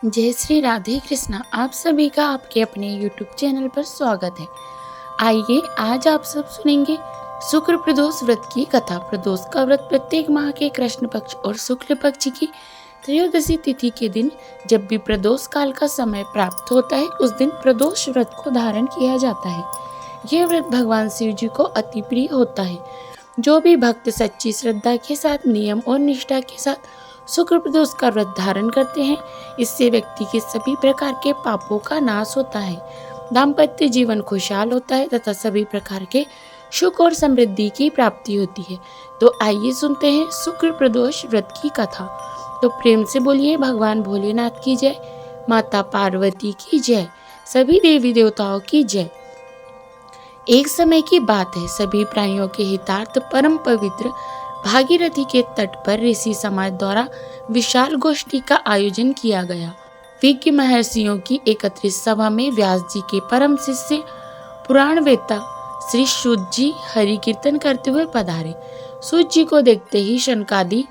जय श्री राधे कृष्णा। आप सभी का आपके अपने YouTube चैनल पर स्वागत है। आइए आज आप सब सुनेंगे शुक्र प्रदोष व्रत की कथा। प्रदोष का व्रत प्रत्येक माह के कृष्ण पक्ष और शुक्ल पक्ष की त्रयोदशी तिथि के दिन जब भी प्रदोष काल का समय प्राप्त होता है उस दिन प्रदोष व्रत को धारण किया जाता है। यह व्रत भगवान शिव जी को अति प्रिय होता है। जो भी भक्त सच्ची श्रद्धा के साथ नियम और निष्ठा के साथ शुक्र प्रदोष का व्रत धारण करते हैं, इससे व्यक्ति के सभी प्रकार के पापों का नाश होता है, दाम्पत्य जीवन खुशहाल होता है तथा सभी प्रकार के सुख और समृद्धि की प्राप्ति होती है। तो आइए सुनते हैं शुक्र प्रदोष व्रत की कथा। तो प्रेम से बोलिए भगवान भोलेनाथ की जय, माता पार्वती की जय, सभी देवी देवताओं की जय। एक समय की बात है, सभी प्राणियों के हितार्थ परम पवित्र भागीरथी के तट पर ऋषि समाज द्वारा विशाल गोष्ठी का आयोजन किया गया। विज्ञ महर्षियों की एकत्रित सभा में व्यास जी के परम शिष्य पुराण वेत्ता श्री सूत जी हरि कीर्तन करते हुए पधारे। सूत जी को देखते ही शनकादि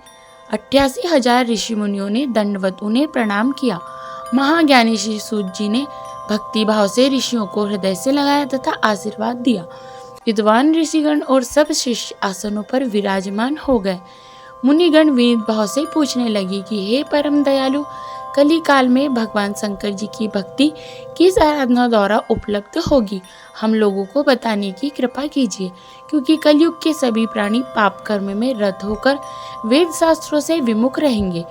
88,000 ऋषि मुनियों ने दंडवत उन्हें प्रणाम किया। महाज्ञानी श्री सूत जी ने भक्ति भाव से ऋषियों को हृदय से लगाया तथा आशीर्वाद दिया। विद्वान ऋषिगण और सब शिष्य आसनों पर विराजमान हो गए। मुनिगण विनीत भाव से पूछने लगे कि हे परम दयालु, कली काल में भगवान शंकर जी की भक्ति किस आराधना द्वारा उपलब्ध होगी, हम लोगों को बताने की कृपा कीजिए, क्योंकि कलयुग के सभी प्राणी पाप कर्म में रत होकर वेद शास्त्रों से विमुख रहेंगे।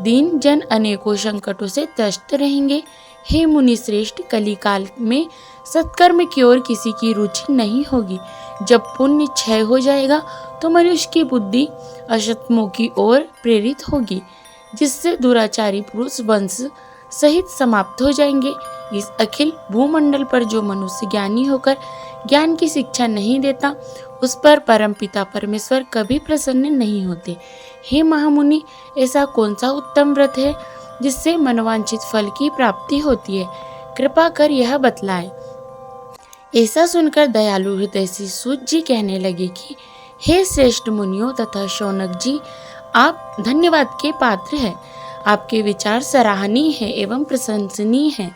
दीन जन अनेकों संकटों से त्रस्त रहेंगे। हे मुनि श्रेष्ठ, कली काल में सत्कर्म की ओर किसी की रुचि नहीं होगी। जब पुण्य क्षय हो जाएगा तो मनुष्य की बुद्धि असत्मों की ओर प्रेरित होगी, जिससे दुराचारी पुरुष वंश सहित समाप्त हो जाएंगे। इस अखिल भूमंडल पर जो मनुष्य ज्ञानी होकर ज्ञान की शिक्षा नहीं देता, उस पर परमपिता परमेश्वर कभी प्रसन्न नहीं होते। हे महामुनि, ऐसा कौन सा उत्तम व्रत है जिससे मनोवांछित फल की प्राप्ति होती है? कृपा कर यह बतलाए। ऐसा सुनकर दयालु हृदय से सूत जी कहने लगे कि हे श्रेष्ठ मुनियों तथा शौनक जी, आप धन्यवाद के पात्र हैं। आपके विचार सराहनीय है एवं प्रशंसनीय है।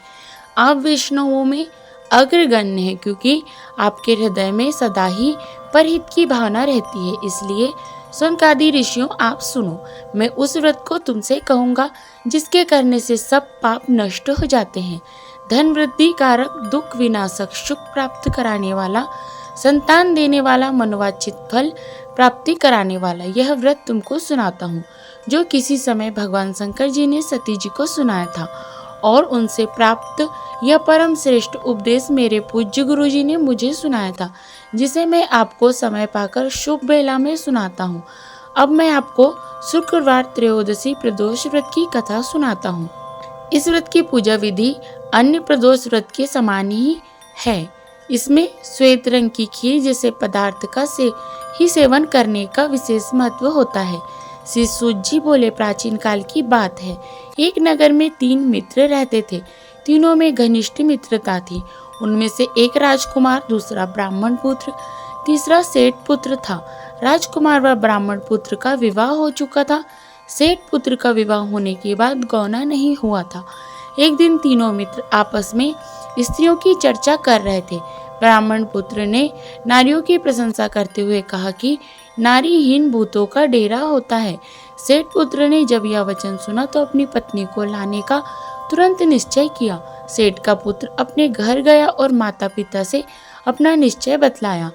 आप वैष्णवों में अग्रगण्य है, क्योंकि आपके हृदय में सदा ही परहित की भावना रहती है। इसलिए शौनकादि ऋषियों, आप सुनो, मैं उस व्रत को तुमसे कहूँगा जिसके करने से सब पाप नष्ट हो जाते हैं। धन वृद्धि कारक, दुख विनाशक, सुख प्राप्त कराने वाला, संतान देने वाला, मनोवांछित फल प्राप्ति कराने वाला यह व्रत तुमको सुनाता हूँ, जो किसी समय भगवान शंकर जी ने सती जी को सुनाया था, और उनसे प्राप्त यह परम श्रेष्ठ उपदेश मेरे पूज्य गुरु जी ने मुझे सुनाया था, जिसे मैं आपको समय पाकर शुभ बेला में सुनाता हूँ। अब मैं आपको शुक्रवार त्रयोदशी प्रदोष व्रत की कथा सुनाता हूँ। इस व्रत की पूजा विधि अन्य प्रदोष व्रत के समान ही है। इसमें श्वेत रंग की खीर जैसे पदार्थ का ही सेवन करने का विशेष महत्व होता है। श्री सूत जी बोले, प्राचीन काल की बात है, एक नगर में 3 मित्र रहते थे। तीनों में घनिष्ठ मित्रता थी। उनमें से एक राजकुमार, दूसरा ब्राह्मण पुत्र, तीसरा सेठ पुत्र था। राजकुमार व ब्राह्मण पुत्र का विवाह हो चुका था। सेठ पुत्र का विवाह होने के बाद गौना नहीं हुआ था। एक दिन तीनों मित्र आपस में स्त्रियों की चर्चा कर रहे थे। ब्राह्मण पुत्र ने नारियों की प्रशंसा करते हुए कहा कि नारीहीन भूतों का डेरा होता है। सेठ पुत्र ने जब यह वचन सुना तो अपनी पत्नी को लाने का तुरंत निश्चय किया। सेठ का पुत्र अपने घर गया और माता पिता से अपना निश्चय बतलाया।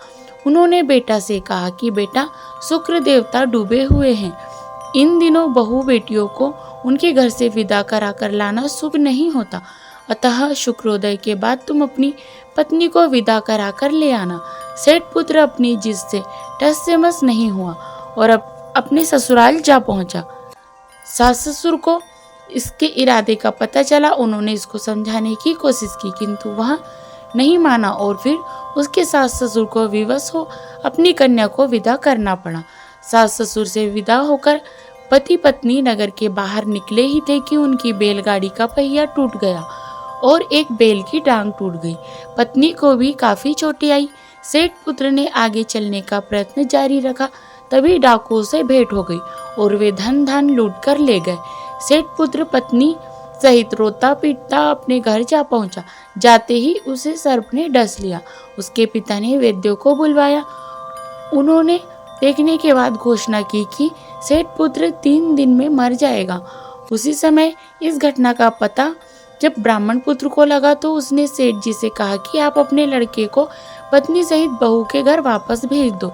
उन्होंने बेटा से कहा कि बेटा, शुक्र देवता डूबे हुए हैं। इन दिनों बहू बेटियों को उनके घर से विदा कराकर लाना शुभ नहीं होता, अतः शुक्रोदय के बाद तुम अपनी पत्नी को विदा कराकर ले आना। सेठ पुत्र अपनी जिद से टस से मस नहीं हुआ और अपने ससुराल जा पहुंचा। सास ससुर को इसके इरादे का पता चला। उन्होंने इसको समझाने की कोशिश की, किंतु वह नहीं माना और फिर उसके सास ससुर को विवश हो अपनी कन्या को विदा करना पड़ा। सास ससुर से विदा होकर पति पत्नी नगर के बाहर निकले ही थे कि उनकी बैलगाड़ी का पहिया टूट गया और एक बैल की टांग टूट गई। पत्नी को भी काफी चोटें आई। सेठ पुत्र ने आगे चलने का प्रयत्न जारी रखा, तभी डाकुओं से भेंट हो गई और वे धन लूट कर ले गए। सेठ पुत्र पत्नी सहित रोता पीटता अपने घर जा पहुंचा। जाते ही उसे सर्प ने डस लिया। उसके पिता ने वैद्यों को बुलवाया। उन्होंने देखने के बाद घोषणा की कि सेठ पुत्र 3 दिन में मर जाएगा। उसी समय इस घटना का पता जब ब्राह्मण पुत्र को लगा तो उसने सेठ जी से कहा कि आप अपने लड़के को पत्नी सहित बहू के घर वापस भेज दो।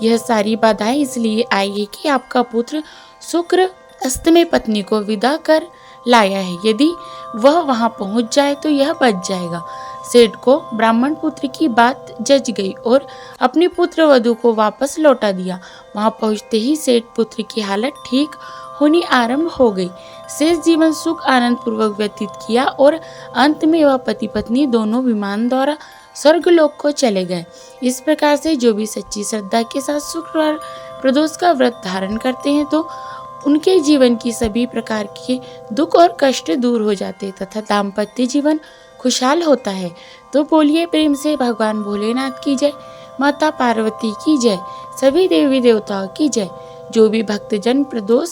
यह सारी बाधाएं इसलिए आई है कि आपका पुत्र शुक्र अस्त में पत्नी को विदा कर लाया है। यदि वह वहां पहुंच जाए तो यह बच जाएगा। सेठ को ब्राह्मण पुत्र की बात जच गई और अपनी पुत्र वधू को वापस लौटा दिया। वहां पहुंचते ही सेठ पुत्र की हालत ठीक होनी आरंभ हो गई। शेष जीवन सुख आनंद पूर्वक व्यतीत किया और अंत में वह पति पत्नी दोनों विमान द्वारा स्वर्गलोक को चले गए। इस प्रकार से जो भी सच्ची श्रद्धा के साथ शुक्रवार प्रदोष का व्रत धारण करते हैं तो उनके जीवन की सभी प्रकार के दुख और कष्ट दूर हो जाते तथा दाम्पत्य जीवन खुशहाल होता है। तो बोलिए प्रेम से भगवान भोलेनाथ की जय, माता पार्वती की जय, सभी देवी देवताओं की जय। जो भी भक्तजन प्रदोष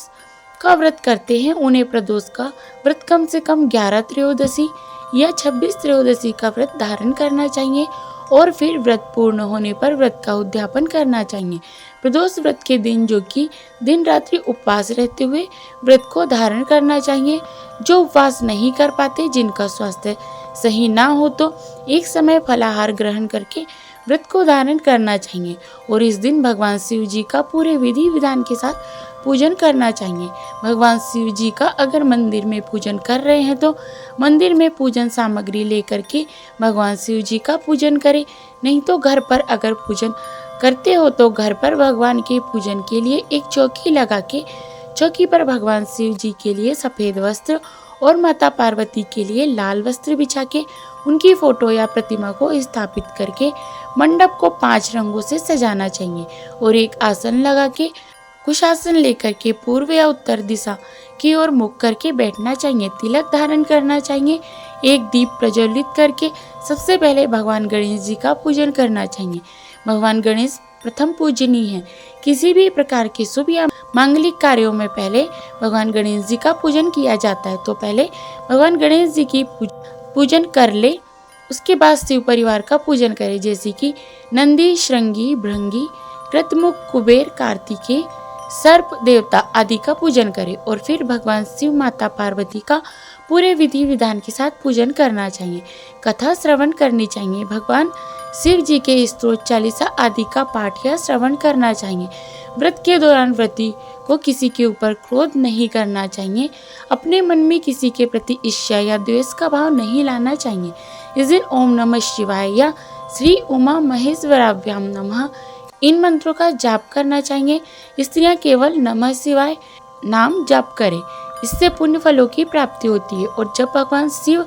का व्रत करते हैं उन्हें प्रदोष का व्रत कम से कम 11 त्रयोदशी या 26 त्रयोदशी का व्रत धारण करना चाहिए और फिर व्रत पूर्ण होने पर व्रत का उद्यापन करना चाहिए। प्रदोष व्रत के दिन जो कि दिन रात्रि उपवास रहते हुए व्रत को धारण करना चाहिए। जो उपवास नहीं कर पाते, जिनका स्वास्थ्य सही ना हो तो एक समय फलाहार ग्रहण करके व्रत को धारण करना चाहिए और इस दिन भगवान शिव जी का पूरे विधि विधान के साथ पूजन करना चाहिए। भगवान शिव जी का अगर मंदिर में पूजन कर रहे हैं तो मंदिर में पूजन सामग्री लेकर के भगवान शिव जी का पूजन करें। नहीं तो घर पर अगर पूजन करते हो तो घर पर भगवान के पूजन के लिए एक चौकी लगा के चौकी पर भगवान शिव जी के लिए सफ़ेद वस्त्र और माता पार्वती के लिए लाल वस्त्र बिछा के उनकी फोटो या प्रतिमा को स्थापित करके मंडप को 5 रंगों से सजाना चाहिए और एक आसन लगा के कुशासन लेकर के पूर्व या उत्तर दिशा की ओर मुख करके बैठना चाहिए। तिलक धारण करना चाहिए। एक दीप प्रज्वलित करके सबसे पहले भगवान गणेश जी का पूजन करना चाहिए। भगवान गणेश प्रथम पूजनीय है। किसी भी प्रकार के शुभ या मांगलिक कार्यों में पहले भगवान गणेश जी का पूजन किया जाता है। तो पहले भगवान गणेश जी की पूजन कर ले, उसके बाद शिव परिवार का पूजन करें, जैसे कि नंदी, श्रृंगी, भृंगी, कृतमुख, कुबेर, कार्तिकेय, सर्प देवता आदि का पूजन करें और फिर भगवान शिव माता पार्वती का पूरे विधि विधान के साथ पूजन करना चाहिए। कथा श्रवण करनी चाहिए। भगवान शिव जी के स्तोत्र चालीसा आदि का पाठ या श्रवण करना चाहिए। व्रत के दौरान व्रती को किसी के ऊपर क्रोध नहीं करना चाहिए। अपने मन में किसी के प्रति ईर्ष्या या द्वेष का भाव नहीं लाना चाहिए। इस दिन ओम नमः शिवाय या श्री उमा महेश्वराभ्याम नमः इन मंत्रों का जाप करना चाहिए। स्त्रियां केवल नमः शिवाय नाम जाप करें, इससे पुण्य फलों की प्राप्ति होती है। और जब भगवान शिव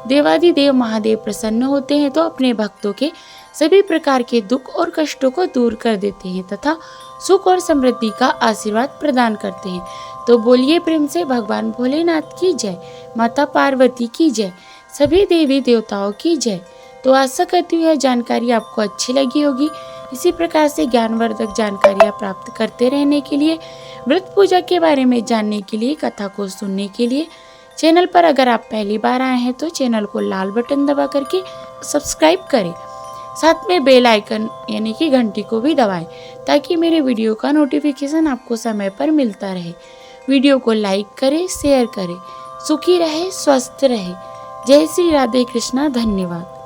देवादिदेव महादेव प्रसन्न होते हैं तो अपने भक्तों के सभी प्रकार के दुख और कष्टों को दूर कर देते हैं तथा सुख और समृद्धि का आशीर्वाद प्रदान करते हैं। तो बोलिए प्रेम से भगवान भोलेनाथ की जय, माता पार्वती की जय, सभी देवी देवताओं की जय। तो आशा करती हूँ यह जानकारी आपको अच्छी लगी होगी। इसी प्रकार से ज्ञानवर्धक जानकारियाँ प्राप्त करते रहने के लिए, व्रत पूजा के बारे में जानने के लिए, कथा को सुनने के लिए चैनल पर अगर आप पहली बार आए हैं तो चैनल को लाल बटन दबा करके सब्सक्राइब करें। साथ में बेल आइकन यानी कि घंटी को भी दबाएं ताकि मेरे वीडियो का नोटिफिकेशन आपको समय पर मिलता रहे। वीडियो को लाइक करें, शेयर करें। सुखी रहे, स्वस्थ रहे। जय श्री राधे कृष्णा। धन्यवाद।